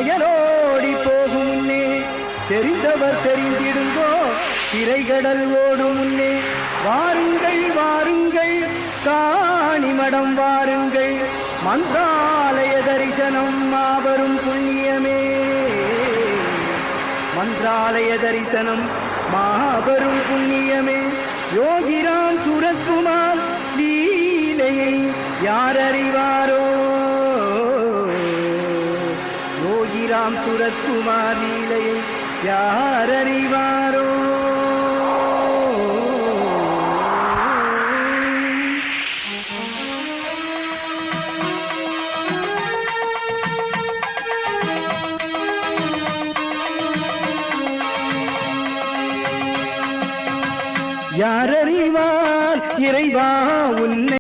அயலோடி போகும் முன்னே தெரிந்தவர் தெரிந்திடுங்கோ திரைகடல் ஓடும் முன்னே வாருங்கள் வாருங்கள் காணிமடம் வாருங்கள் மன்றாலய தரிசனம் மாபெரும் புண்ணியமே மன்றாலய தரிசனம் மாபெரும் புண்ணியமே யோகிராம் சூரத்குமார் லீலையை யார் அறிவாரோ யோகிராம் சூரத்குமார் லீலையை யார் அறிவாரோ யார் அறிவார் இறைவா உன்னை